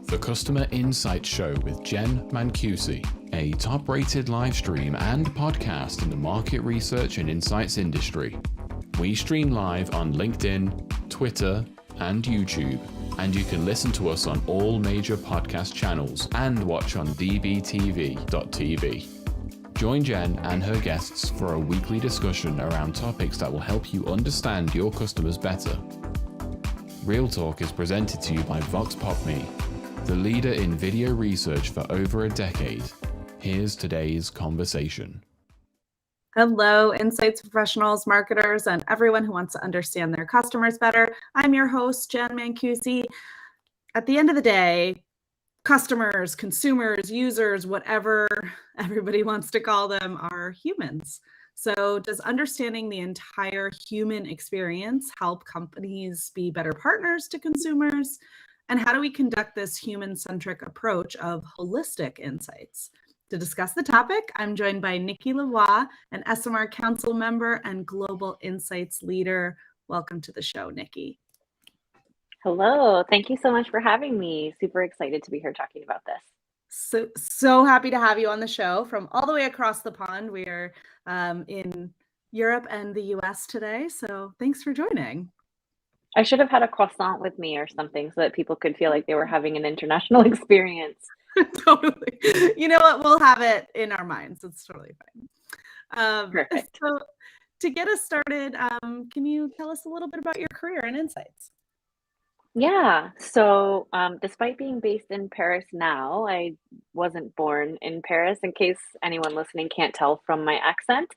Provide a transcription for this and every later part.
the Customer Insights Show with Jenn Mancusi, a top-rated live stream and podcast in the market research and insights industry. We stream live on LinkedIn, Twitter, and YouTube, and you can listen to us on all major podcast channels and watch on dbtv.tv. Join Jenn and her guests for a weekly discussion around topics that will help you understand your customers better. Real Talk is presented to you by Vox Pop Me, the leader in video research for over a decade. Here's today's conversation. Hello, insights professionals, marketers, and everyone who wants to understand their customers better. I'm your host, Jenn Mancusi. At the end of the day, customers, consumers, users, whatever everybody wants to call them, are humans. So does understanding the entire human experience help companies be better partners to consumers? And how do we conduct this human-centric approach of holistic insights? To discuss the topic, I'm joined by Nikki Lavoie, an ESOMAR Council member and Global Insights Leader. Welcome to the show, Nikki. Hello, thank you so much for having me. Super excited to be here talking about this. So happy to have you on the show from all the way across the pond. We are in Europe and the US today, so thanks for joining. I should have had a croissant with me or something so that people could feel like they were having an international experience. Totally. You know what? We'll have it in our minds. It's totally fine. Perfect. So to get us started, can you tell us a little bit about your career and insights? Yeah, so despite being based in Paris now, I wasn't born in Paris, in case anyone listening can't tell from my accent.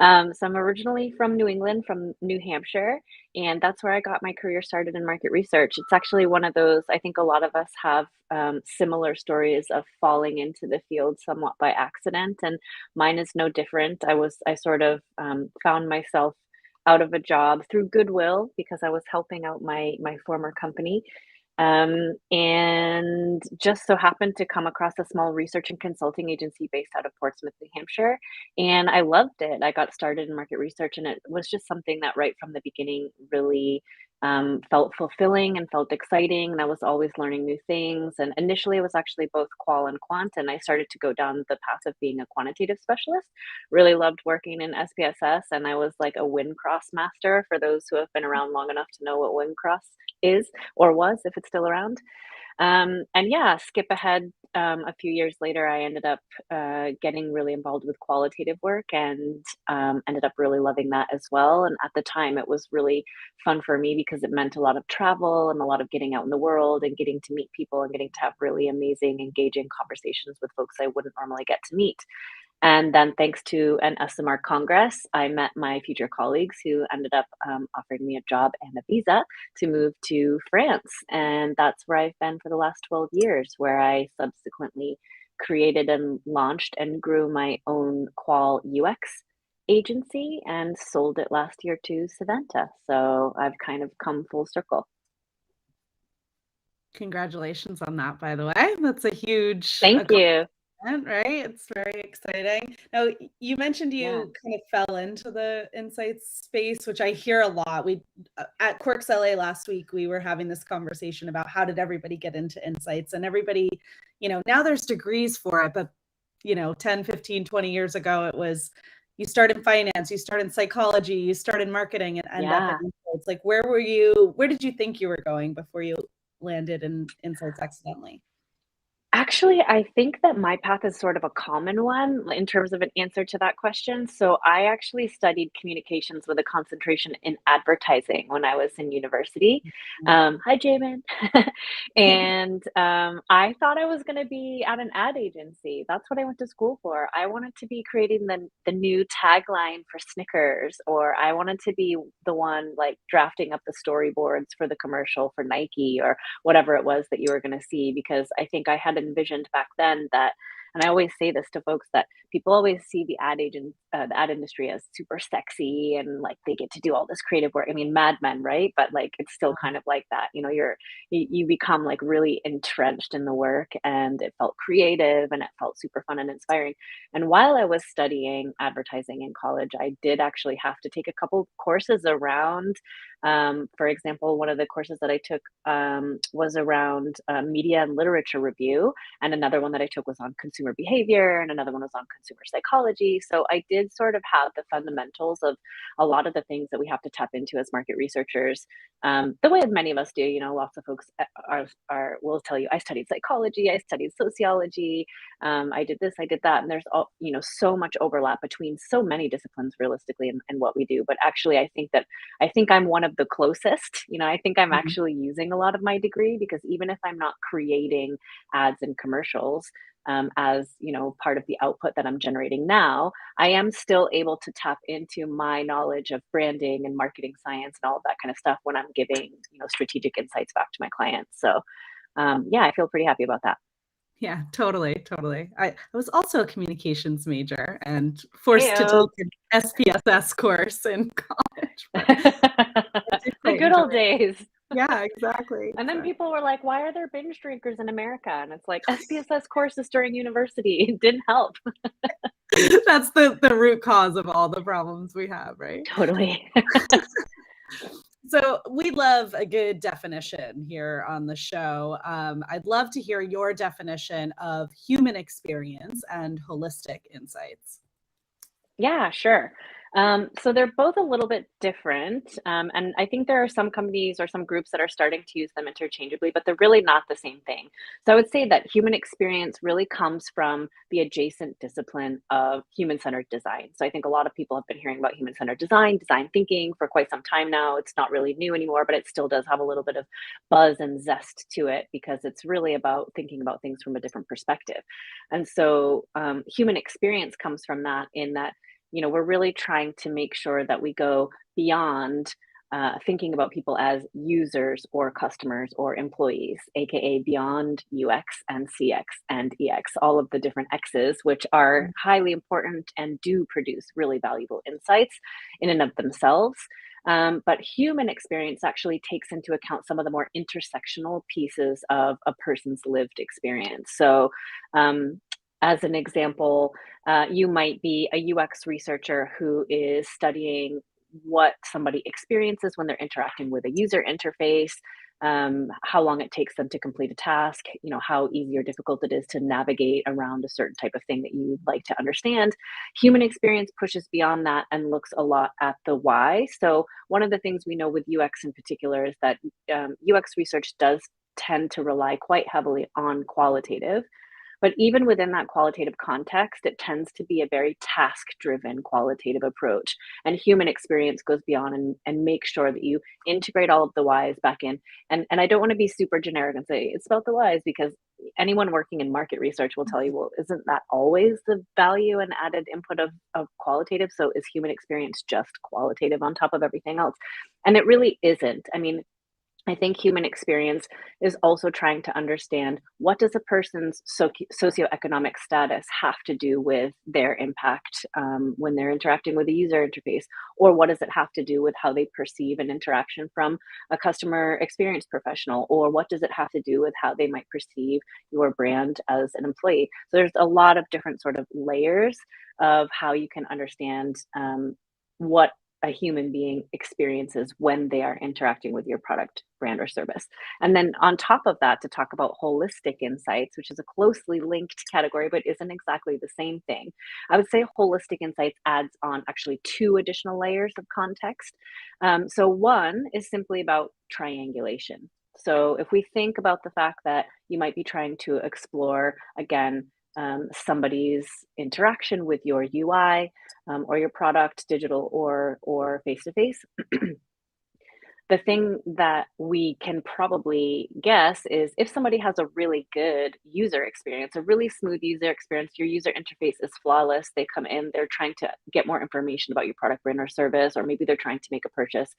So I'm originally from New England, from New Hampshire, and that's where I got my career started in market research. It's actually one of those, I think a lot of us have similar stories of falling into the field somewhat by accident, and mine is no different. I sort of found myself out of a job through goodwill because I was helping out my former company, and just so happened to come across a small research and consulting agency based out of Portsmouth, New Hampshire, and I loved it. I got started in market research, and it was just something that right from the beginning really felt fulfilling and felt exciting, and I was always learning new things. And initially, it was actually both qual and quant, and I started to go down the path of being a quantitative specialist. Really loved working in SPSS, and I was like a Wincross master for those who have been around long enough to know what Wincross is or was, if it's still around. And yeah, skip ahead a few years later, I ended up getting really involved with qualitative work and ended up really loving that as well. And at the time, it was really fun for me because it meant a lot of travel and a lot of getting out in the world and getting to meet people and getting to have really amazing, engaging conversations with folks I wouldn't normally get to meet. And then thanks to an ESOMAR Congress, I met my future colleagues who ended up offering me a job and a visa to move to France. And that's where I've been for the last 12 years, where I subsequently created and launched and grew my own qual UX agency and sold it last year to Saventa. So I've kind of come full circle. Congratulations on that, by the way. That's a huge Thank you. Right? It's very exciting. Now, you mentioned you kind of fell into the insights space, which I hear a lot. We at Quarks LA last week, we were having this conversation about how did everybody get into insights, and everybody, now there's degrees for it, but 10, 15, 20 years ago, it was you start in finance, you start in psychology, you start in marketing and end up in insights. Like, where did you think you were going before you landed in insights accidentally? Actually, I think that my path is sort of a common one in terms of an answer to that question. So I actually studied communications with a concentration in advertising when I was in university. Hi, Jamin. And I thought I was going to be at an ad agency. That's what I went to school for. I wanted to be creating the new tagline for Snickers, or I wanted to be the one like drafting up the storyboards for the commercial for Nike or whatever it was that you were going to see, because I think I had envisioned back then that, and I always say this to folks, that people always see the ad industry as super sexy and like they get to do all this creative work. I mean, Mad Men, right? But like it's still kind of like that. You become like really entrenched in the work, and it felt creative and it felt super fun and inspiring. And while I was studying advertising in college, I did actually have to take a couple courses around For example, one of the courses that I took was around media and literature review, and another one that I took was on consumer behavior, and another one was on consumer psychology. So I did sort of have the fundamentals of a lot of the things that we have to tap into as market researchers, the way many of us do. Lots of folks will tell you, I studied psychology, I studied sociology, I did this, I did that, and there's so much overlap between so many disciplines realistically in what we do. But actually, I think I'm one of the closest. I think I'm Mhm. actually using a lot of my degree, because even if I'm not creating ads and commercials, as part of the output that I'm generating now, I am still able to tap into my knowledge of branding and marketing science and all of that kind of stuff when I'm giving strategic insights back to my clients. So yeah, I feel pretty happy about that. Yeah, totally, totally. I was also a communications major and forced to Heyo. take an SPSS course in college, but I did The quite good enjoy old it. days. Yeah, exactly, And then exactly. people were like, why are there binge drinkers in America? And it's like, SPSS courses during university, it didn't help. That's the root cause of all the problems we have, right? Totally. So we love a good definition here on the show. I'd love to hear your definition of human experience and holistic insights. Yeah, sure. So they're both a little bit different. And I think there are some companies or some groups that are starting to use them interchangeably, but they're really not the same thing. So I would say that human experience really comes from the adjacent discipline of human-centered design. So I think a lot of people have been hearing about human-centered design, design thinking for quite some time now. It's not really new anymore, but it still does have a little bit of buzz and zest to it, because it's really about thinking about things from a different perspective. And so human experience comes from that, in that we're really trying to make sure that we go beyond thinking about people as users or customers or employees, aka beyond UX and CX and EX, all of the different X's, which are highly important and do produce really valuable insights in and of themselves. But human experience actually takes into account some of the more intersectional pieces of a person's lived experience. So, as an example, you might be a UX researcher who is studying what somebody experiences when they're interacting with a user interface, how long it takes them to complete a task, how easy or difficult it is to navigate around a certain type of thing that you'd like to understand. Human experience pushes beyond that and looks a lot at the why. So one of the things we know with UX in particular is that UX research does tend to rely quite heavily on qualitative. But even within that qualitative context, it tends to be a very task driven qualitative approach. And human experience goes beyond and make sure that you integrate all of the whys back in. And I don't want to be super generic and say it's about the whys, because anyone working in market research will tell you, well, isn't that always the value and added input of qualitative? So is human experience just qualitative on top of everything else? And it really isn't. I mean, I think human experience is also trying to understand, what does a person's socioeconomic status have to do with their impact when they're interacting with a user interface, or what does it have to do with how they perceive an interaction from a customer experience professional, or what does it have to do with how they might perceive your brand as an employee. So there's a lot of different sort of layers of how you can understand what a human being experiences when they are interacting with your product, brand, or service. And then on top of that, to talk about holistic insights, which is a closely linked category but isn't exactly the same thing. I would say holistic insights adds on actually two additional layers of context. So one is simply about triangulation. So if we think about the fact that you might be trying to explore, again, somebody's interaction with your UI, or your product, digital or face to face. The thing that we can probably guess is, if somebody has a really good user experience, a really smooth user experience, your user interface is flawless. They come in, they're trying to get more information about your product, brand, or service, or maybe they're trying to make a purchase,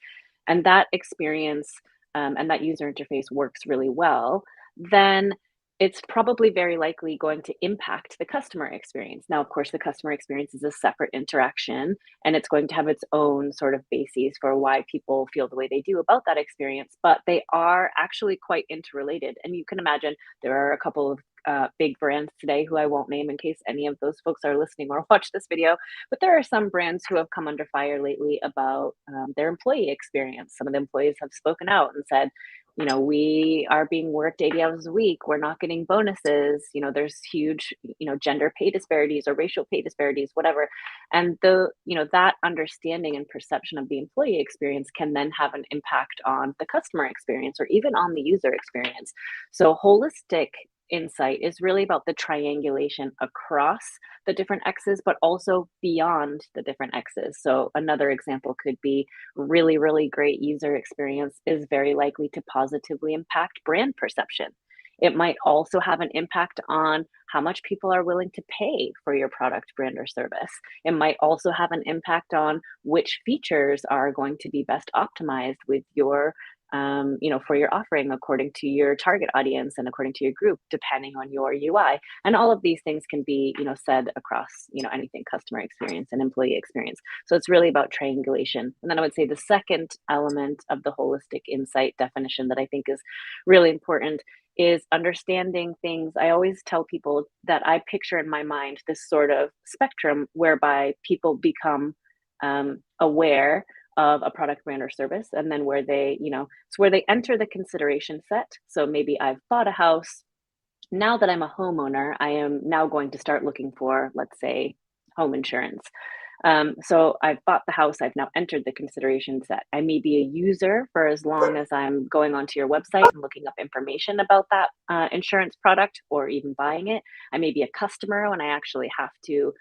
and that experience and that user interface works really well, then it's probably very likely going to impact the customer experience. Now, of course, the customer experience is a separate interaction, and it's going to have its own sort of bases for why people feel the way they do about that experience, but they are actually quite interrelated. And you can imagine there are a couple of big brands today who I won't name in case any of those folks are listening or watch this video. But there are some brands who have come under fire lately about their employee experience. Some of the employees have spoken out and said, we are being worked 80 hours a week. We're not getting bonuses. There's huge, gender pay disparities or racial pay disparities, whatever. And that understanding and perception of the employee experience can then have an impact on the customer experience or even on the user experience. So holistic insight is really about the triangulation across the different X's, but also beyond the different X's. So another example could be really, really great user experience is very likely to positively impact brand perception. It might also have an impact on how much people are willing to pay for your product, brand, or service. It might also have an impact on which features are going to be best optimized with your for your offering according to your target audience and according to your group, depending on your UI. And all of these things can be, said across, anything customer experience and employee experience. So it's really about triangulation. And then I would say the second element of the holistic insight definition that I think is really important is understanding things. I always tell people that I picture in my mind this sort of spectrum whereby people become aware of a product, brand, or service, and then where they, it's where they enter the consideration set. So maybe I've bought a house. Now that I'm a homeowner, I am now going to start looking for, let's say, home insurance. So I've bought the house. I've now entered the consideration set. I may be a user for as long as I'm going onto your website and looking up information about that insurance product or even buying it. I may be a customer when I actually have to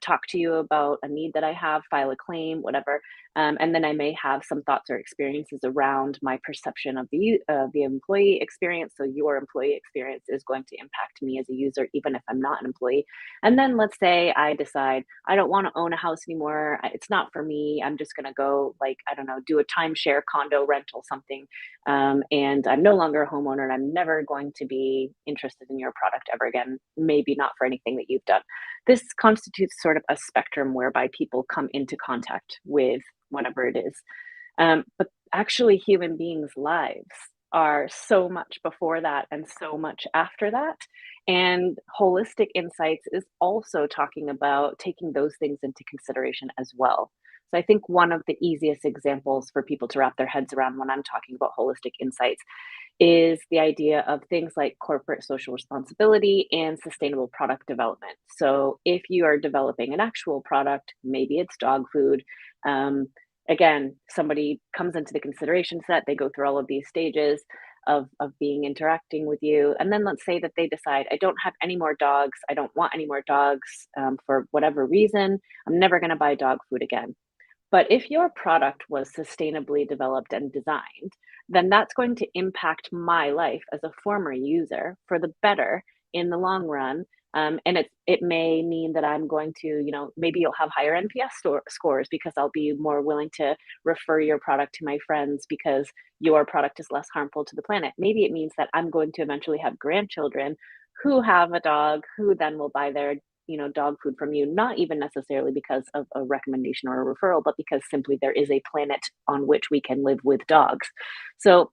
talk to you about a need that I have, file a claim, whatever. And then I may have some thoughts or experiences around my perception of the employee experience. So your employee experience is going to impact me as a user, even if I'm not an employee. And then let's say I decide I don't want to own a house anymore. It's not for me. I'm just going to go do a timeshare condo rental something. And I'm no longer a homeowner and I'm never going to be interested in your product ever again. Maybe not for anything that you've done. This constitutes sort of a spectrum whereby people come into contact with whatever it is. But actually human beings' lives are so much before that and so much after that. And holistic insights is also talking about taking those things into consideration as well. So I think one of the easiest examples for people to wrap their heads around when I'm talking about holistic insights is the idea of things like corporate social responsibility and sustainable product development. So if you are developing an actual product, maybe it's dog food. Again, somebody comes into the consideration set, they go through all of these stages of interacting with you. And then let's say that they decide, I don't have any more dogs. I don't want any more dogs for whatever reason. I'm never going to buy dog food again. But if your product was sustainably developed and designed, then that's going to impact my life as a former user for the better in the long run. And it may mean that I'm going to, maybe you'll have higher NPS scores because I'll be more willing to refer your product to my friends because your product is less harmful to the planet. Maybe it means that I'm going to eventually have grandchildren who have a dog who then will buy their dog food from you, not even necessarily because of a recommendation or a referral, but because simply there is a planet on which we can live with dogs. So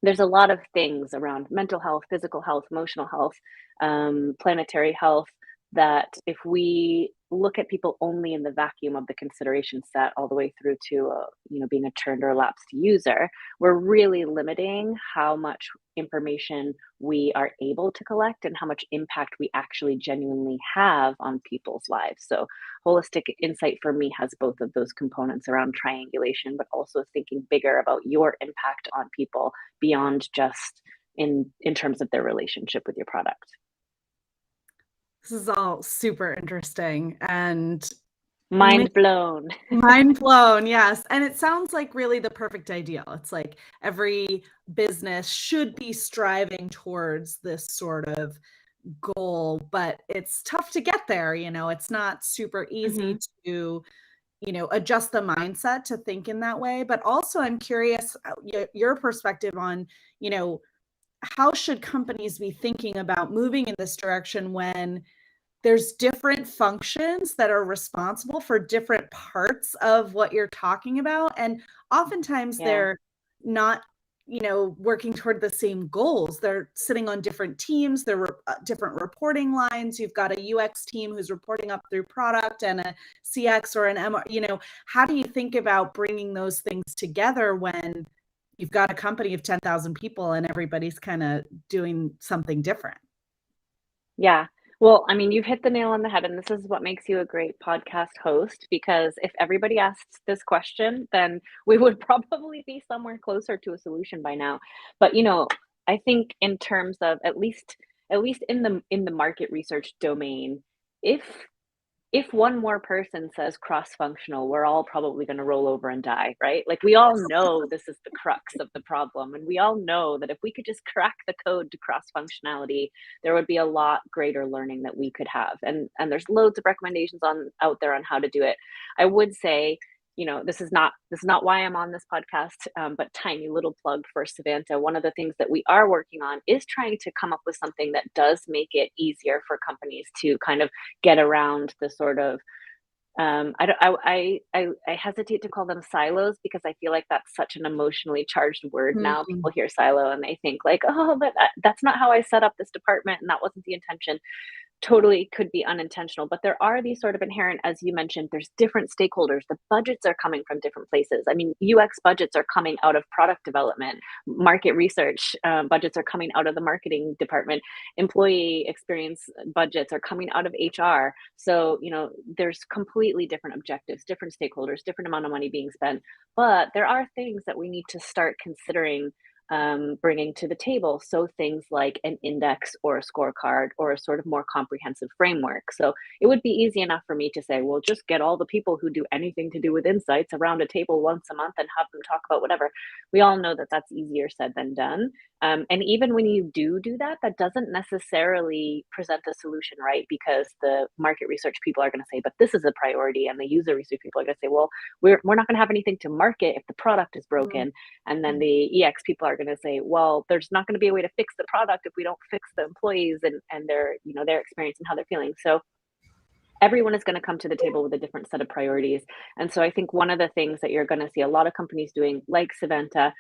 there's a lot of things around mental health, physical health, emotional health, planetary health, that if we look at people only in the vacuum of the consideration set all the way through to being a turned or lapsed user, we're really limiting how much information we are able to collect and how much impact we actually genuinely have on people's lives. So holistic insight for me has both of those components around triangulation, but also thinking bigger about your impact on people beyond just in terms of their relationship with your product. This is all super interesting and mind blown. Mind blown, yes. And it sounds like really the perfect ideal. It's like every business should be striving towards this sort of goal, but it's tough to get there. It's not super easy to, adjust the mindset to think in that way. But also I'm curious your perspective on, how should companies be thinking about moving in this direction when there's different functions that are responsible for different parts of what you're talking about? And oftentimes they're not working toward the same goals. They're sitting on different teams. They're different reporting lines. You've got a UX team who's reporting up through product and a CX or an MR. How do you think about bringing those things together when you've got a company of 10,000 people and everybody's kind of doing something different? Yeah. Well, I mean, you've hit the nail on the head, and this is what makes you a great podcast host, because if everybody asks this question, then we would probably be somewhere closer to a solution by now. But, I think in terms of at least in the market research domain, if if one more person says cross-functional, we're all probably going to roll over and die, right? Like, we all know this is the crux of the problem. And we all know that if we could just crack the code to cross-functionality, there would be a lot greater learning that we could have. And there's loads of recommendations out there on how to do it. I would say, this is not why I'm on this podcast, but tiny little plug for Savanta. One of the things that we are working on is trying to come up with something that does make it easier for companies to kind of get around the sort of I hesitate to call them silos, because I feel like that's such an emotionally charged word now. Mhm. People hear silo and they think like, oh, but that's not how I set up this department, and that wasn't the intention. Totally could be unintentional, but there are these sort of inherent, as you mentioned, there's different stakeholders. The budgets are coming from different places. I mean, UX budgets are coming out of product development, market research budgets are coming out of the marketing department, employee experience budgets are coming out of HR. So, there's completely different objectives, different stakeholders, different amount of money being spent. But there are things that we need to start considering bringing to the table. So things like an index or a scorecard or a sort of more comprehensive framework. So it would be easy enough for me to say, well, just get all the people who do anything to do with insights around a table once a month and have them talk about whatever. We all know that that's easier said than done. And even when you do that, that doesn't necessarily present a solution, right? Because the market research people are going to say, but this is a priority. And the user research people are going to say, well, we're not going to have anything to market if the product is broken. And then the EX people are going to say, well, there's not going to be a way to fix the product if we don't fix the employees and their experience and how they're feeling. So everyone is going to come to the table with a different set of priorities. And so I think one of the things that you're going to see a lot of companies doing, like Savanta,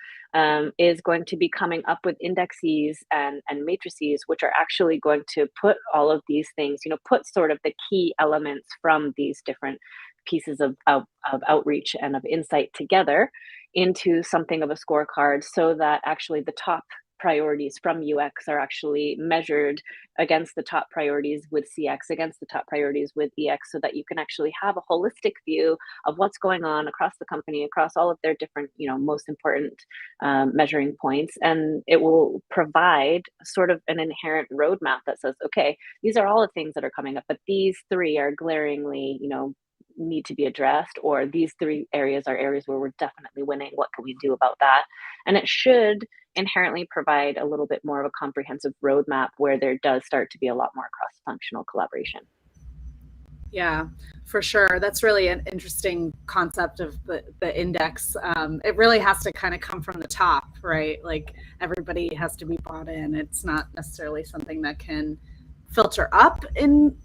is going to be coming up with indexes and matrices, which are actually going to put all of these things, put sort of the key elements from these different pieces of outreach and of insight together into something of a scorecard, so that actually the top priorities from UX are actually measured against the top priorities with CX, against the top priorities with EX, so that you can actually have a holistic view of what's going on across the company, across all of their different, most important measuring points. And it will provide sort of an inherent roadmap that says, okay, these are all the things that are coming up, but these three are glaringly, need to be addressed, or these three areas are areas where we're definitely winning. What can we do about that? And it should inherently provide a little bit more of a comprehensive roadmap where there does start to be a lot more cross-functional collaboration. Yeah, for sure. That's really an interesting concept of the index. It really has to kind of come from the top, right? Like, everybody has to be bought in. It's not necessarily something that can filter up in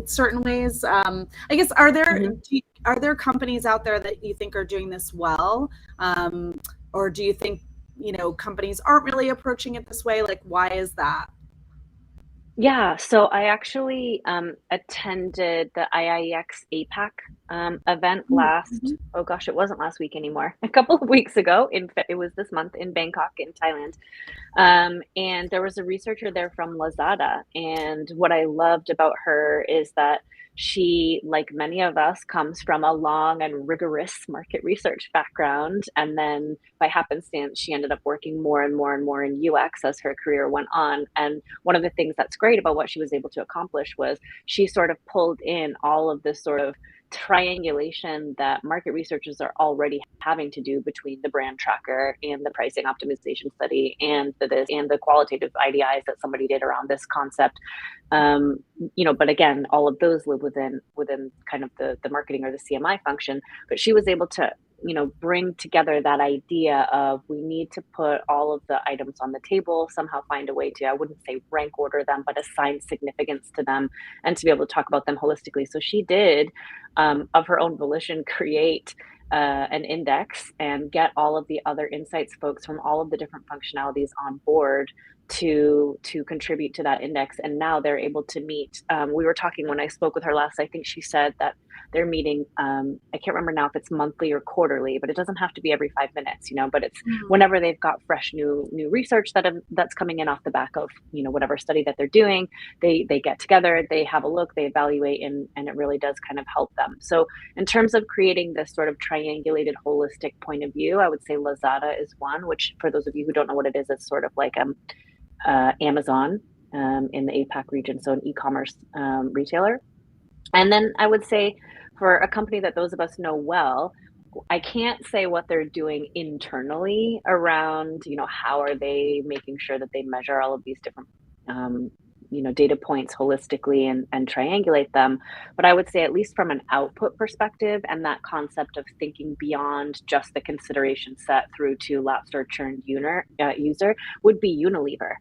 certain ways. I guess, are there companies out there that you think are doing this well? Or do you think, companies aren't really approaching it this way? Like, why is that? Yeah, so I actually attended the IIEX APAC event Mhm. oh gosh, it wasn't last week anymore, a couple of weeks ago. It was this month in Bangkok in Thailand. And there was a researcher there from Lazada. And what I loved about her is that she, like many of us, comes from a long and rigorous market research background. And then by happenstance, she ended up working more and more and more in UX as her career went on. And one of the things that's great about what she was able to accomplish was she sort of pulled in all of this sort of triangulation that market researchers are already having to do between the brand tracker and the pricing optimization study and the qualitative IDIs that somebody did around this concept. But again, all of those live within kind of the marketing or the CMI function. But she was able to bring together that idea of, we need to put all of the items on the table, somehow find a way to, I wouldn't say rank order them, but assign significance to them, and to be able to talk about them holistically. So she did, of her own volition, create an index and get all of the other insights folks from all of the different functionalities on board to contribute to that index. And now they're able to meet. We were talking when I spoke with her last, I think she said that they're meeting, I can't remember now if it's monthly or quarterly, but it doesn't have to be every 5 minutes, but it's whenever they've got fresh new research that's coming in off the back of, whatever study that they're doing, they get together, they have a look, they evaluate, and it really does kind of help them. So in terms of creating this sort of triangulated holistic point of view, I would say Lazada is one, which for those of you who don't know what it is, it's sort of like Amazon in the APAC region, so an e-commerce retailer. And then I would say for a company that those of us know well, I can't say what they're doing internally around, how are they making sure that they measure all of these different, data points holistically and triangulate them. But I would say, at least from an output perspective, and that concept of thinking beyond just the consideration set through to lapsed or churned user would be Unilever.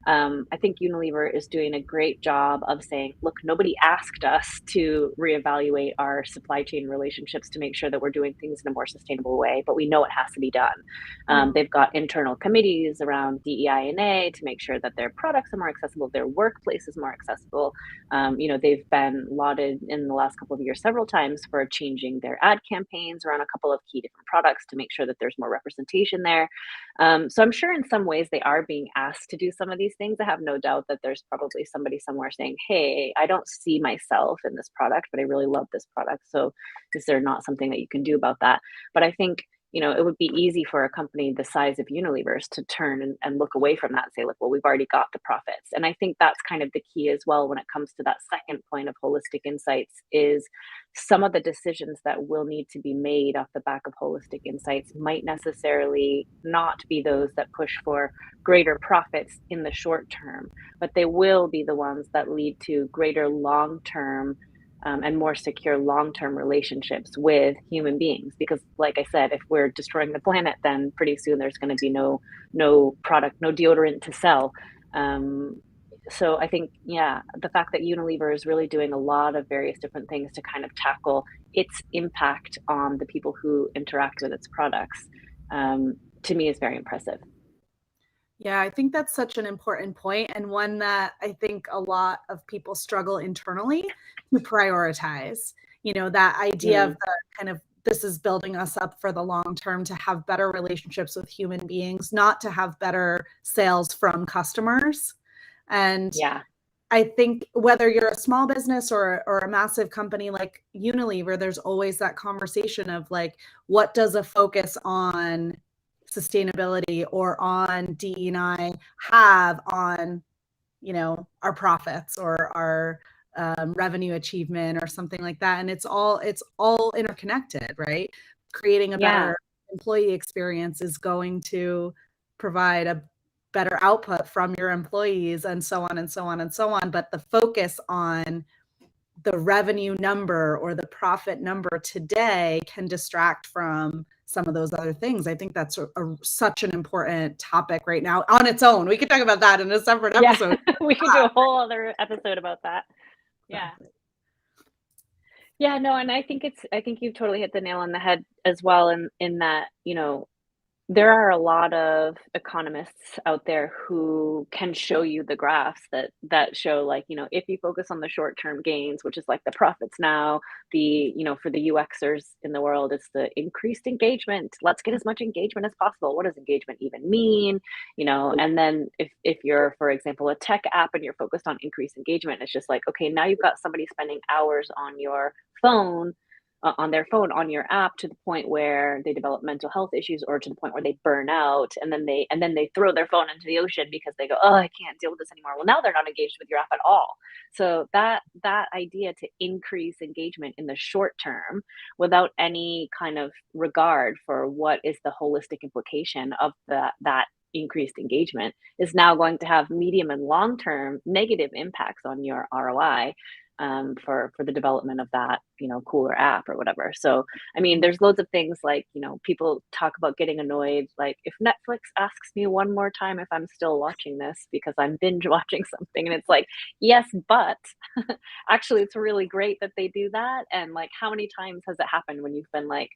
I think Unilever is doing a great job of saying, look, nobody asked us to reevaluate our supply chain relationships to make sure that we're doing things in a more sustainable way, but we know it has to be done. They've got internal committees around DEI&A to make sure that their products are more accessible, their workplace is more accessible. They've been lauded in the last couple of years several times for changing their ad campaigns around a couple of key different products to make sure that there's more representation there. So I'm sure in some ways they are being asked to do some of these things. I have no doubt that there's probably somebody somewhere saying, hey, I don't see myself in this product, but I really love this product. So is there not something that you can do about that? But I think, it would be easy for a company the size of Unilever's to turn and look away from that and say, look, well, we've already got the profits. And I think that's kind of the key as well when it comes to that second point of holistic insights, is some of the decisions that will need to be made off the back of holistic insights might necessarily not be those that push for greater profits in the short term, but they will be the ones that lead to greater long-term and more secure long-term relationships with human beings. Because like I said, if we're destroying the planet, then pretty soon there's going to be no product, no deodorant to sell. So I think, the fact that Unilever is really doing a lot of various different things to kind of tackle its impact on the people who interact with its products, to me is very impressive. Yeah, I think that's such an important point, and one that I think a lot of people struggle internally to prioritize. That idea of the kind of, this is building us up for the long term to have better relationships with human beings, not to have better sales from customers. And I think whether you're a small business or a massive company like Unilever, there's always that conversation of like, what does a focus on sustainability or on DE&I have on, our profits or our revenue achievement or something like that. And it's all interconnected, right? Creating a better employee experience is going to provide a better output from your employees, and so on and so on and so on. But the focus on the revenue number or the profit number today can distract from some of those other things. I think that's such an important topic right now on its own. We could talk about that in a separate episode. We could do a whole other episode about that. Yeah, no, and I think you've totally hit the nail on the head as well in that, there are a lot of economists out there who can show you the graphs that show, like, if you focus on the short-term gains, which is like the profits now, for the UXers in the world, it's the increased engagement. Let's get as much engagement as possible. What does engagement even mean? And then if you're, for example, a tech app and you're focused on increased engagement, it's just like, okay, now you've got somebody spending hours on your phone, on their phone, on your app, to the point where they develop mental health issues, or to the point where they burn out, and then they throw their phone into the ocean because they go, oh, I can't deal with this anymore. Well, now they're not engaged with your app at all. So that idea to increase engagement in the short term without any kind of regard for what is the holistic implication of that increased engagement is now going to have medium and long-term negative impacts on your ROI. For the development of that, cooler app or whatever. So, I mean, there's loads of things like, people talk about getting annoyed. Like, if Netflix asks me one more time if I'm still watching this because I'm binge watching something, and it's like, yes, but actually it's really great that they do that. And like, how many times has it happened when you've been like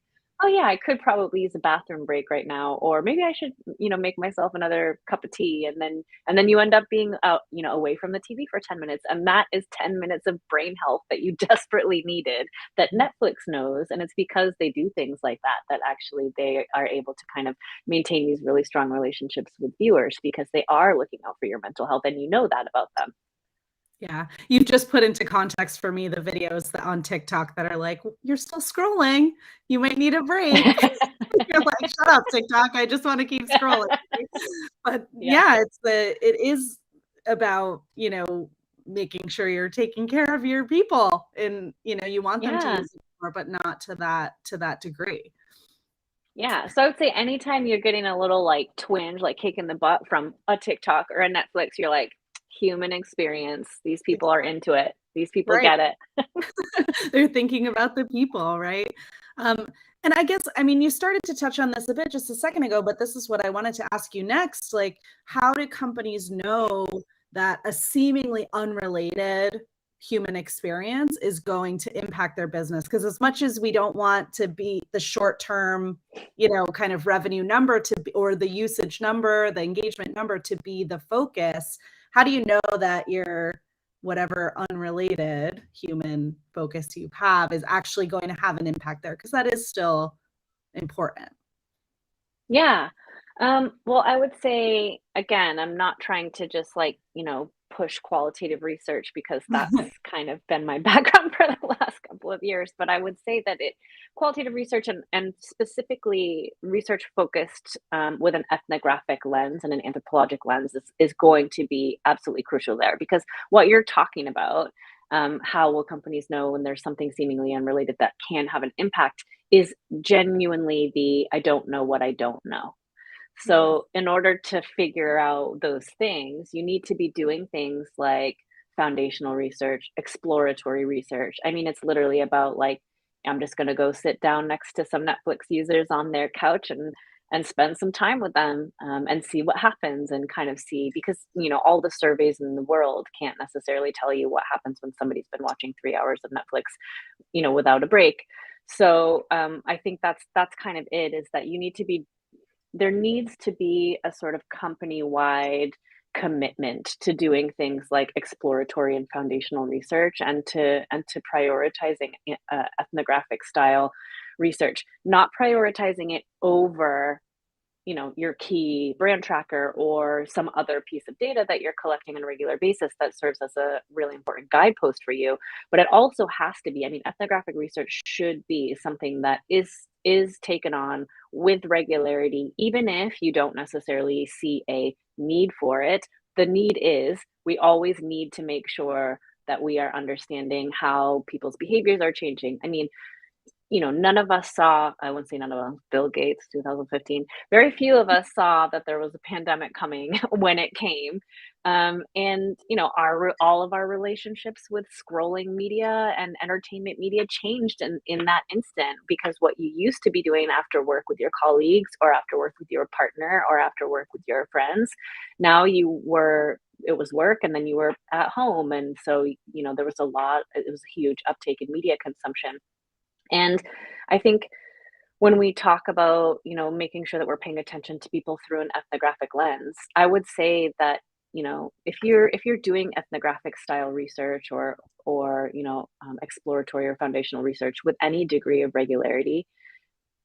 oh yeah, I could probably use a bathroom break right now, or maybe I should, make myself another cup of tea, and then you end up being out, away from the TV for 10 minutes, and that is 10 minutes of brain health that you desperately needed that Netflix knows, and it's because they do things like that that actually they are able to kind of maintain these really strong relationships with viewers because they are looking out for your mental health and you know that about them. Yeah, you've just put into context for me the videos that on TikTok that are like, "You're still scrolling, you might need a break." You're like, "Shut up, TikTok, I just wanna keep scrolling." But Yeah. yeah, it is about, making sure you're taking care of your people and, you want them to Yeah. use it more, but not to that degree. Yeah, so I would say anytime you're getting a little, like, twinge, like kick in the butt from a TikTok or a Netflix, you're like, "Human experience. These people are into it. These people Right. get it." They're thinking about the people, right? Um, and I guess, I mean, you started to touch on this a bit just a second ago, but this is what I wanted to ask you next. Like, how do companies know that a seemingly unrelated human experience is going to impact their business? Because as much as we don't want to be the short term, kind of revenue number to be, or the usage number, the engagement number to be the focus, how do you know that your whatever unrelated human focus you have is actually going to have an impact there? Because that is still important. Yeah. Well, I would say, again, I'm not trying to just like, push qualitative research because that's kind of been my background for the last couple of years. But I would say that qualitative research and specifically research focused with an ethnographic lens and an anthropologic lens is going to be absolutely crucial there because what you're talking about, how will companies know when there's something seemingly unrelated that can have an impact is genuinely the I don't know what I don't know. Yes. So, in order to figure out those things, you need to be doing things like foundational research, exploratory research. I mean, it's literally about like, I'm just going to go sit down next to some Netflix users on their couch and spend some time with them and see what happens and kind of see because all the surveys in the world can't necessarily tell you what happens when somebody's been watching 3 hours of Netflix without a break. So I think that's kind of it is that you need to be there needs to be a sort of company-wide commitment to doing things like exploratory and foundational research and to prioritizing ethnographic style research, not prioritizing it over your key brand tracker or some other piece of data that you're collecting on a regular basis that serves as a really important guidepost for you. But it also has to be, I mean, ethnographic research should be something that is taken on with regularity, even if you don't necessarily see a need for it. The need is we always need to make sure that we are understanding how people's behaviors are changing. I mean, none of us saw, I wouldn't say none of us, Bill Gates, 2015, very few of us saw that there was a pandemic coming when it came. And, all of our relationships with scrolling media and entertainment media changed in that instant because what you used to be doing after work with your colleagues or after work with your partner or after work with your friends, now it was work and then you were at home. And so, there was it was a huge uptake in media consumption. And I think when we talk about, making sure that we're paying attention to people through an ethnographic lens, I would say that, if you're doing ethnographic style research or exploratory or foundational research with any degree of regularity,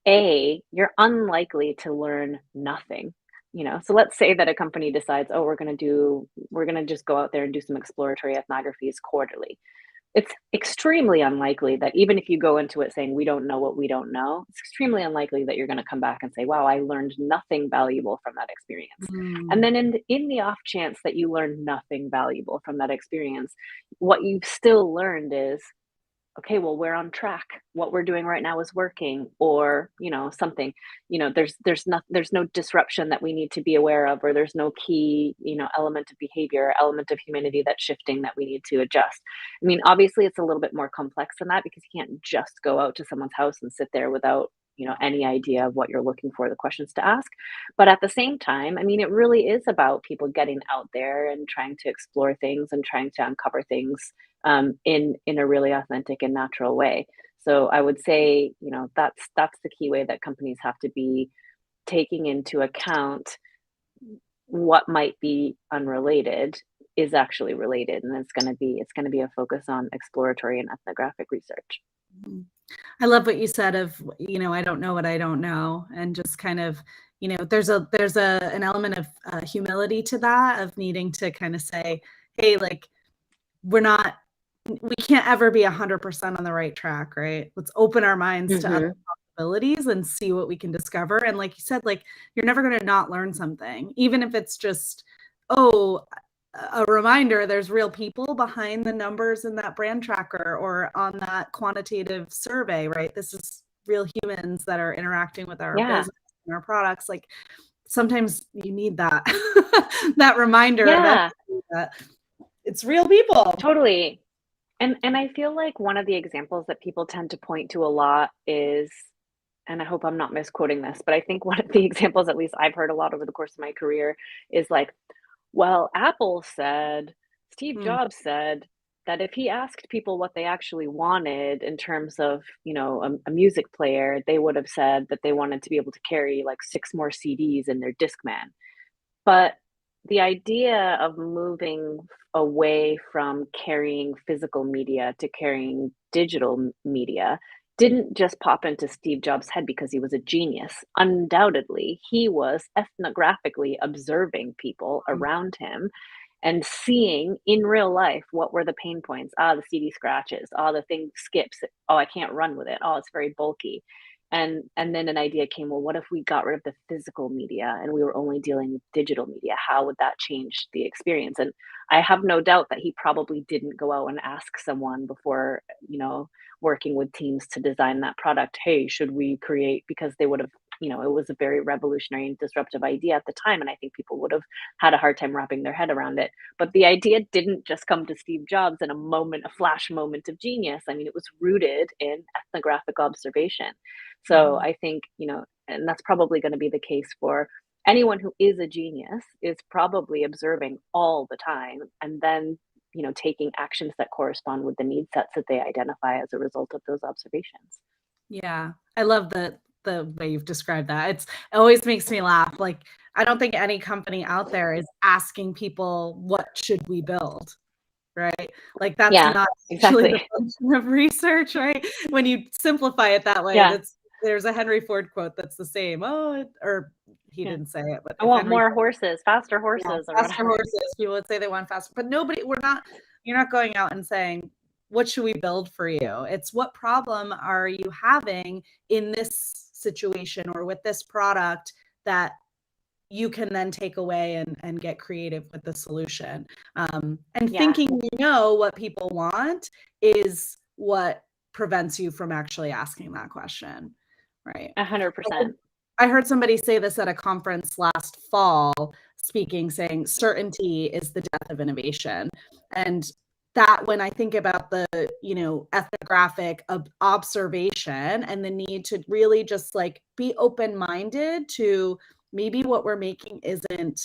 you're unlikely to learn nothing. So let's say that a company decides, oh, we're going to just go out there and do some exploratory ethnographies quarterly. It's extremely unlikely that even if you go into it saying, "We don't know what we don't know," it's extremely unlikely that you're gonna come back and say, "Wow, I learned nothing valuable from that experience." And Mm. then in the off chance that you learned nothing valuable from that experience, what you've still learned is, okay, well, we're on track. What we're doing right now is working, or something. There's no disruption that we need to be aware of, or there's no key element of behavior, element of humanity that's shifting that we need to adjust. I mean, obviously, it's a little bit more complex than that because you can't just go out to someone's house and sit there without any idea of what you're looking for, the questions to ask. But at the same time, I mean, it really is about people getting out there and trying to explore things and trying to uncover things in a really authentic and natural way. So I would say, that's the key way that companies have to be taking into account what might be unrelated is actually related, and it's going to be a focus on exploratory and ethnographic research. Mhm. I love what you said of, I don't know what I don't know, and just kind of, there's an element of humility to that, of needing to kind of say, hey, like, we can't ever be 100% on the right track, right? Let's open our minds to other possibilities and see what we can discover. And like you said, like, you're never going to not learn something, even if it's just, oh, a reminder there's real people behind the numbers in that brand tracker or on that quantitative survey, right? This is real humans that are interacting with our Yeah. business and our products. Like, sometimes you need that that reminder Yeah. that it's real people. Totally. And I feel like one of the examples that people tend to point to a lot is, and I hope I'm not misquoting this, but I think one of the examples, at least I've heard a lot over the course of my career, is like, well, Steve Mm, Jobs said that if he asked people what they actually wanted in terms of, a music player, they would have said that they wanted to be able to carry like 6 more CDs in their Discman. But the idea of moving away from carrying physical media to carrying digital media didn't just pop into Steve Jobs' head because he was a genius. Undoubtedly, he was ethnographically observing people mm, around him and seeing in real life what were the pain points. The CD scratches. The thing skips. I can't run with it. It's very bulky. And then an idea came, well, what if we got rid of the physical media and we were only dealing with digital media? How would that change the experience? And I have no doubt that he probably didn't go out and ask someone before, working with teams to design that product, hey, should we create, because they would have, it was a very revolutionary and disruptive idea at the time. And I think people would have had a hard time wrapping their head around it. But the idea didn't just come to Steve Jobs in a flash moment of genius. I mean, it was rooted in ethnographic observation. So mhm. I think, and that's probably going to be the case for anyone who is a genius, is probably observing all the time and then, taking actions that correspond with the need sets that they identify as a result of those observations. Yeah, I love the way you've described that. It always makes me laugh. Like, I don't think any company out there is asking people, what should we build? Right? Like, that's Yeah, not actually the exactly. function of research, right? When you simplify it that way, Yeah. there's a Henry Ford quote that's the same. Or he Yeah. didn't say it, but I if want Henry more Ford, horses, faster yeah, horses or faster whatever. horses, people would say they want faster, but you're not going out and saying, what should we build for you? It's, what problem are you having in this situation or with this product that you can then take away and get creative with the solution. And Yeah, thinking what people want is what prevents you from actually asking that question, right? 100%. I heard somebody say this at a conference last fall, saying certainty is the death of innovation. And that, when I think about the, ethnographic observation and the need to really just like be open-minded to maybe what we're making isn't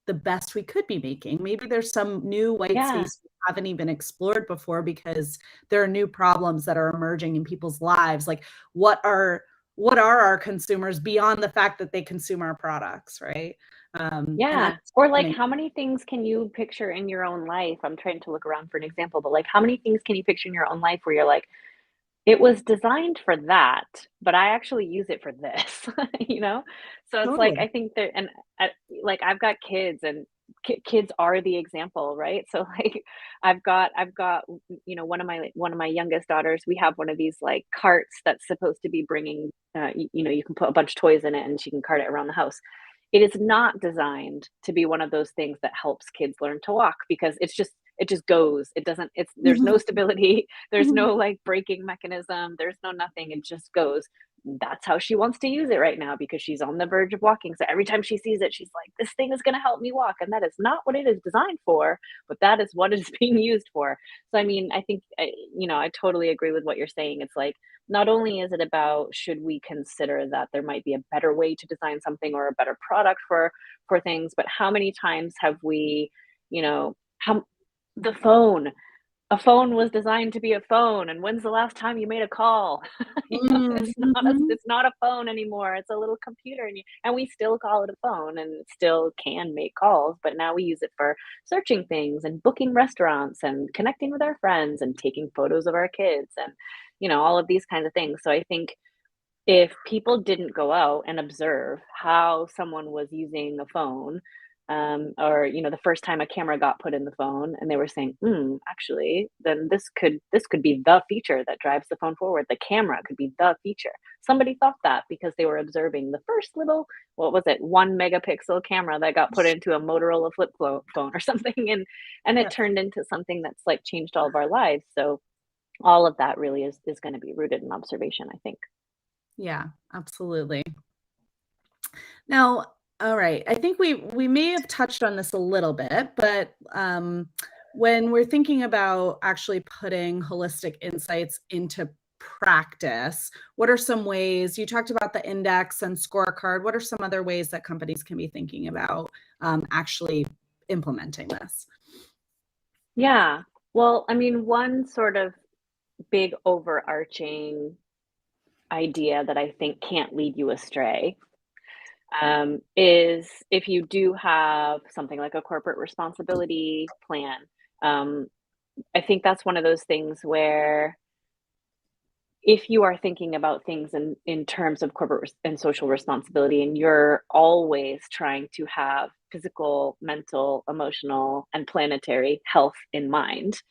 the best we could be making. Maybe there's some new white Yeah. space we haven't even explored before because there are new problems that are emerging in people's lives. Like, what are our consumers beyond the fact that they consume our products, right? And Yeah. that's Or like, something. how many things can you picture in your own life? I'm trying to look around for an example, but like, how many things can you picture in your own life where you're like, it was designed for that, but I actually use it for this, you know? So it's like, Totally. I think that, and like, I've got kids, and kids are the example, right? So like, I've got, one of my youngest daughters, we have one of these like carts that's supposed to be bringing, you can put a bunch of toys in it and she can cart it around the house. It is not designed to be one of those things that helps kids learn to walk, because it just goes. It doesn't, there's no stability. There's no like braking mechanism. There's no nothing. It just goes. That's how she wants to use it right now, because she's on the verge of walking. So every time she sees it, she's like, this thing is going to help me walk. And that is not what it is designed for, but that is what it's being used for. So, I mean, I think, I totally agree with what you're saying. It's like, not only is it about, should we consider that there might be a better way to design something or a better product for things, but how many times have we, how the phone. a phone was designed to be a phone, and when's the last time you made a call? Mhm. It's not a phone anymore, it's a little computer, and we still call it a phone, and it still can make calls, but now we use it for searching things, and booking restaurants, and connecting with our friends, and taking photos of our kids, and, all of these kinds of things. So I think if people didn't go out and observe how someone was using a phone, or the first time a camera got put in the phone, and they were saying, actually, then this could be the feature that drives the phone forward. The camera could be the feature. Somebody thought that because they were observing the first little, what was it, 1 megapixel camera that got put into a Motorola phone or something, and it Yep. turned into something that's like changed all of our lives. So all of that really is going to be rooted in observation, I think. Yeah, absolutely. Now, all right, I think we may have touched on this a little bit, but when we're thinking about actually putting holistic insights into practice, what are some ways you talked about the index and scorecard? What are some other ways that companies can be thinking about actually implementing this? Yeah. Well, I mean, one sort of big overarching idea that I think can't lead you astray, is if you do have something like a corporate responsibility plan. Um, I think that's one of those things where if you are thinking about things in terms of and social responsibility, and you're always trying to have physical, mental, emotional, and planetary health in mind,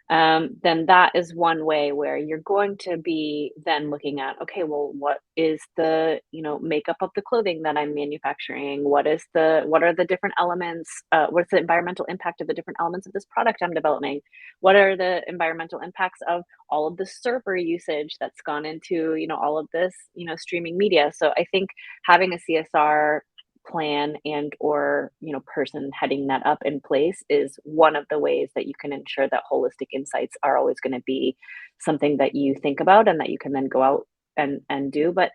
then that is one way where you're going to be then looking at, okay, well, what is the, makeup of the clothing that I'm manufacturing? What are the different elements? What's the environmental impact of the different elements of this product I'm developing? What are the environmental impacts of all of the server usage that's gone into, all of this, streaming media? So I think having a CSR plan and or person heading that up in place is one of the ways that you can ensure that holistic insights are always going to be something that you think about and that you can then go out and do. But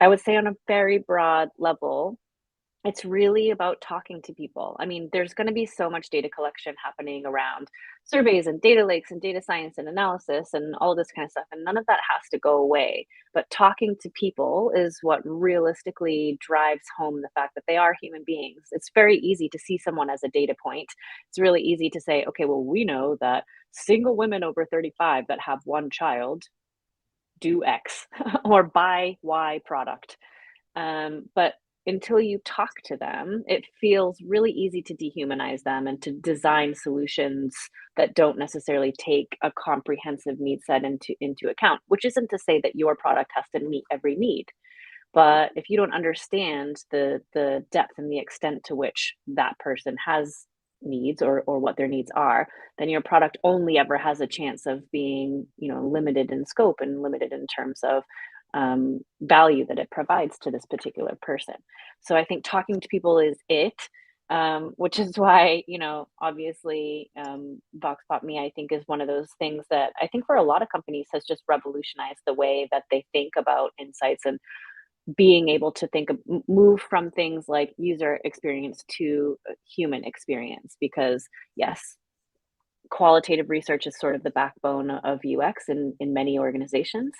I would say on a very broad level, it's really about talking to people. I mean, there's going to be so much data collection happening around surveys and data lakes and data science and analysis and all this kind of stuff. And none of that has to go away. But talking to people is what realistically drives home the fact that they are human beings. It's very easy to see someone as a data point. It's really easy to say, okay, well, we know that single women over 35 that have one child do X or buy Y product. But until you talk to them, it feels really easy to dehumanize them and to design solutions that don't necessarily take a comprehensive need set into account, which isn't to say that your product has to meet every need. But if you don't understand the depth and the extent to which that person has needs or what their needs are, then your product only ever has a chance of being, limited in scope and limited in terms of value that it provides to this particular person. So I think talking to people is it, which is why, obviously, Vox Pop Me, I think, is one of those things that I think for a lot of companies has just revolutionized the way that they think about insights and being able to move from things like user experience to human experience. Because yes, qualitative research is sort of the backbone of UX in many organizations.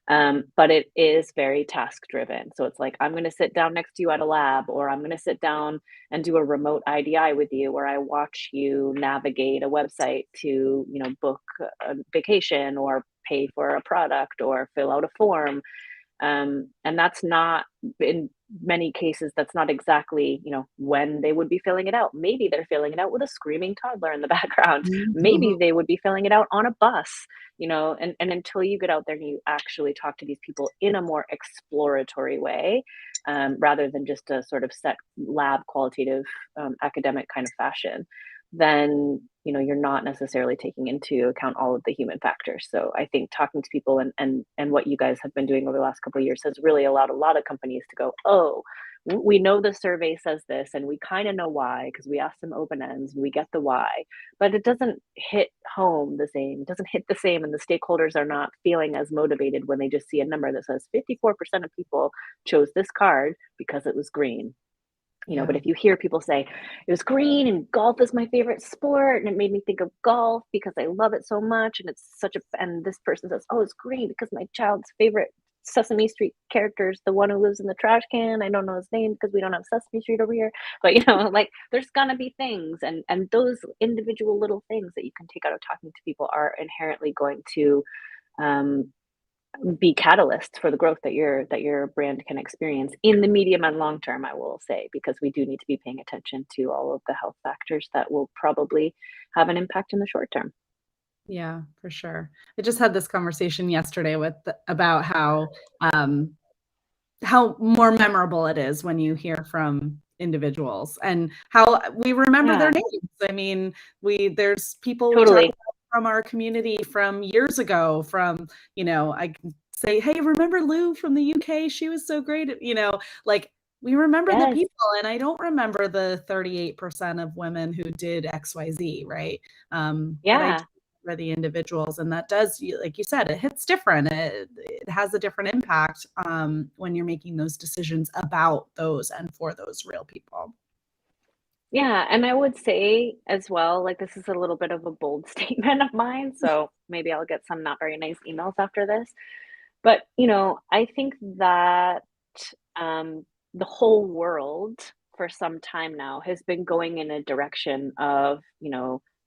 But it is very task driven. So it's like, I'm going to sit down next to you at a lab, or I'm going to sit down and do a remote IDI with you, where I watch you navigate a website to, book a vacation or pay for a product or fill out a form. And that's not, in many cases, that's not exactly, when they would be filling it out. Maybe they're filling it out with a screaming toddler in the background. Mhm. Maybe they would be filling it out on a bus, and until you get out there and you actually talk to these people in a more exploratory way, rather than just a sort of set lab qualitative, academic kind of fashion, then you're not necessarily taking into account all of the human factors. So I think talking to people and what you guys have been doing over the last couple of years has really allowed a lot of companies to go, oh, we know the survey says this, and we kind of know why because we asked some open ends and we get the why, but it doesn't hit home the same. It doesn't hit the same, and the stakeholders are not feeling as motivated when they just see a number that says 54% of people chose this card because it was green. But if you hear people say it was green and golf is my favorite sport and it made me think of golf because I love it so much, and it's and this person says, oh, it's green because my child's favorite Sesame Street character is the one who lives in the trash can. I don't know his name because we don't have Sesame Street over here, but like there's gonna be things, and those individual little things that you can take out of talking to people are inherently going to um, be catalysts for the growth that your brand can experience in the medium and long term, I will say, because we do need to be paying attention to all of the health factors that will probably have an impact in the short term. Yeah, for sure. I just had this conversation yesterday about how more memorable it is when you hear from individuals and how we remember their Yeah, names. I mean, there's people we talk totally. about from our community from years ago, I can say, hey, remember Lou from the UK? She was so great. Like we remember the Yes. people, and I don't remember the 38% of women who did XYZ, right? But I do Yeah. for the individuals, and that does, like you said, it hits different. It has a different impact when you're making those decisions about those and for those real people. Yeah, and I would say as well, like this is a little bit of a bold statement of mine, so maybe I'll get some not very nice emails after this. But, I think that the whole world for some time now has been going in a direction of,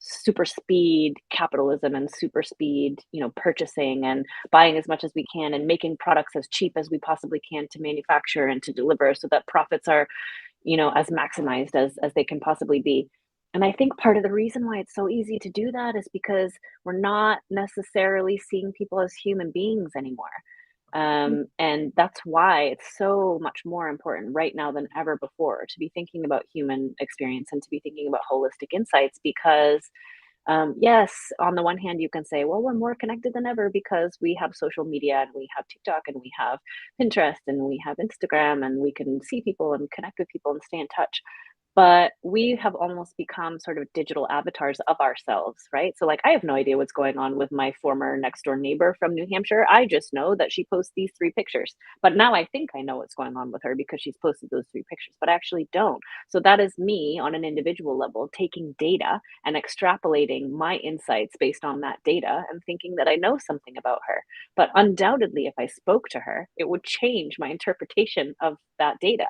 super speed capitalism and super speed, purchasing and buying as much as we can and making products as cheap as we possibly can to manufacture and to deliver so that profits are, as maximized as they can possibly be. And I think part of the reason why it's so easy to do that is because we're not necessarily seeing people as human beings anymore. And that's why it's so much more important right now than ever before to be thinking about human experience and to be thinking about holistic insights because yes, on the one hand, you can say, well, we're more connected than ever because we have social media and we have TikTok and we have Pinterest and we have Instagram and we can see people and connect with people and stay in touch. But we have almost become sort of digital avatars of ourselves, right? So, like, I have no idea what's going on with my former next door neighbor from New Hampshire. I just know that she posts these three pictures. But now I think I know what's going on with her because she's posted those three pictures, but I actually don't. So, that is me on an individual level taking data and extrapolating my insights based on that data and thinking that I know something about her. But undoubtedly, if I spoke to her, it would change my interpretation of that data.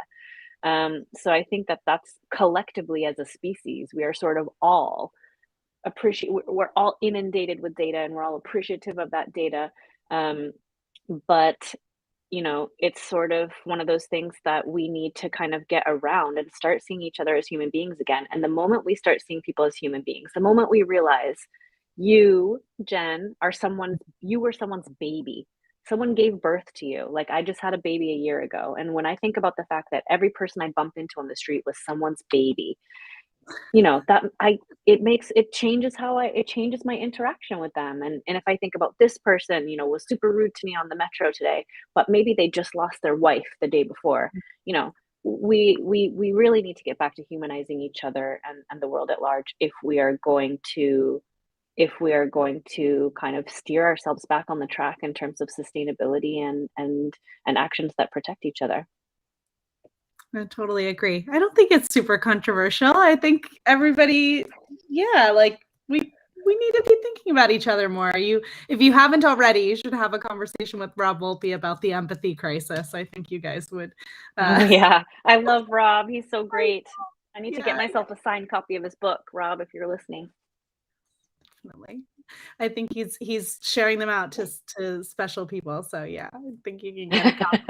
So I think that that's collectively as a species, we are sort of all we're all inundated with data and we're all appreciative of that data. Um, but it's sort of one of those things that we need to kind of get around and start seeing each other as human beings again. And the moment we start seeing people as human beings, the moment we realize you, Jen, you were someone's baby. Someone gave birth to you. Like I just had a baby a year ago. And when I think about the fact that every person I bumped into on the street was someone's baby, that it changes it changes my interaction with them. And if I think about this person, was super rude to me on the metro today, but maybe they just lost their wife the day before, you know, we really need to get back to humanizing each other and the world at large if we are going to kind of steer ourselves back on the track in terms of sustainability and actions that protect each other. I totally agree. I don't think it's super controversial. I think everybody, like we need to be thinking about each other more. If you haven't already, you should have a conversation with Rob Volpe about the empathy crisis. I think you guys would. Oh yeah, I love Rob. He's so great. I need to get Yeah. myself a signed copy of his book, Rob, if you're listening. Definitely. I think he's sharing them out to special people. So yeah, I think you can get a copy.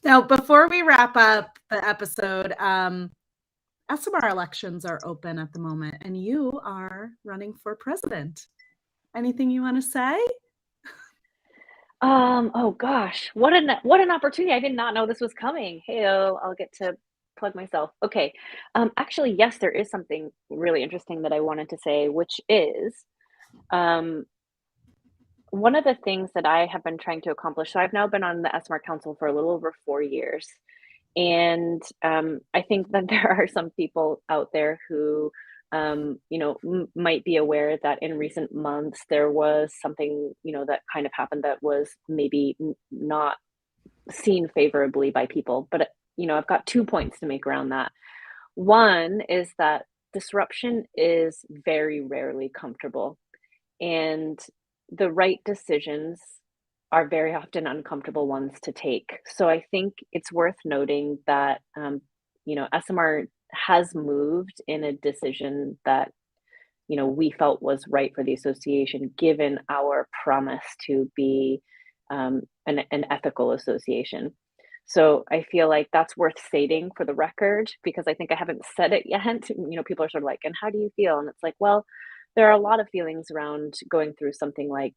Now, before we wrap up the episode, ESOMAR elections are open at the moment, and you are running for president. Anything you want to say? Oh gosh, what an opportunity. I did not know this was coming. Hey, I'll get to plug myself. Okay. Actually, yes, there is something really interesting that I wanted to say, which is um one of the things that I have been trying to accomplish. So I've now been on the ESMAR Council for a little over 4 years. And I think that there are some people out there who, might be aware that in recent months there was something, that kind of happened that was maybe not seen favorably by people. But I've got 2 points to make around that. One is that disruption is very rarely comfortable, and the right decisions are very often uncomfortable ones to take. So I think it's worth noting that, ESOMAR has moved in a decision that, we felt was right for the association, given our promise to be an ethical association. So I feel like that's worth stating for the record because I think I haven't said it yet. People are sort of like, and how do you feel? And it's like, well, there are a lot of feelings around going through something like,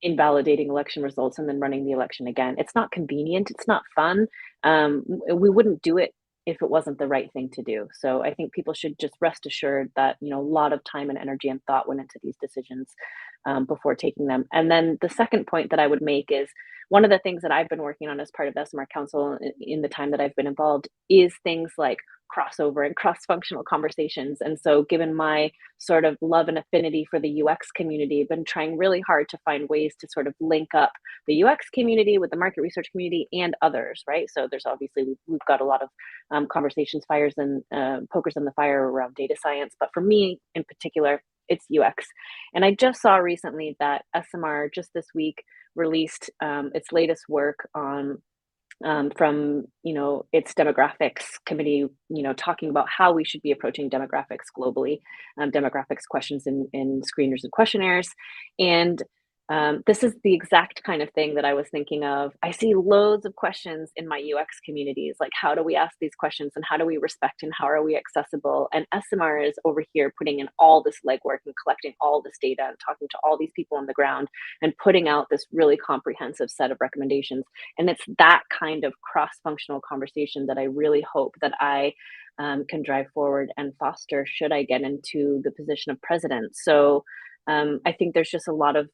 invalidating election results and then running the election again. It's not convenient. It's not fun. We wouldn't do it if it wasn't the right thing to do. So I think people should just rest assured that, a lot of time and energy and thought went into these decisions before taking them. And then the second point that I would make is one of the things that I've been working on as part of the ESOMAR Council in the time that I've been involved is things like crossover and cross-functional conversations. And so given my sort of love and affinity for the UX community, I've been trying really hard to find ways to sort of link up the UX community with the market research community and others, right? So there's obviously, we've got a lot of conversations, fires and pokers in the fire around data science. But for me in particular, it's UX. And I just saw recently that ESOMAR just this week released its latest work on from its demographics committee, talking about how we should be approaching demographics globally, demographics questions in screeners and questionnaires. And this is the exact kind of thing that I was thinking of. I see loads of questions in my UX communities, like how do we ask these questions and how do we respect and how are we accessible? And ESOMAR is over here putting in all this legwork and collecting all this data and talking to all these people on the ground and putting out this really comprehensive set of recommendations. And it's that kind of cross-functional conversation that I really hope that I can drive forward and foster should I get into the position of president. So I think there's just a lot of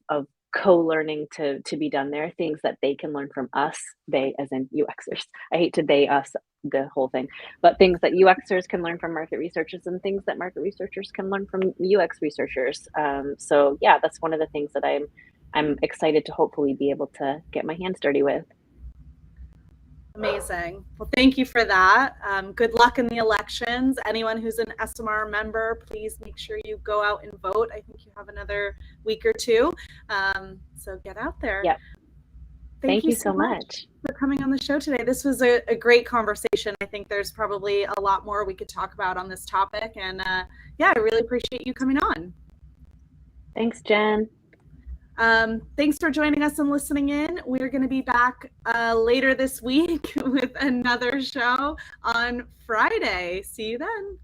co-learning to be done there, things that they can learn from us, they as in UXers. I hate to they, us, the whole thing, but things that UXers can learn from market researchers and things that market researchers can learn from UX researchers. So yeah, that's one of the things that I'm excited to hopefully be able to get my hands dirty with. Amazing. Well, thank you for that. Good luck in the elections. Anyone who's an ESOMAR member, please make sure you go out and vote. I think you have another week or two. So get out there. Yep. Thank you so much for coming on the show today. This was a great conversation. I think there's probably a lot more we could talk about on this topic. And yeah, I really appreciate you coming on. Thanks, Jen. Thanks for joining us and listening in. We're going to be back later this week with another show on Friday. See you then.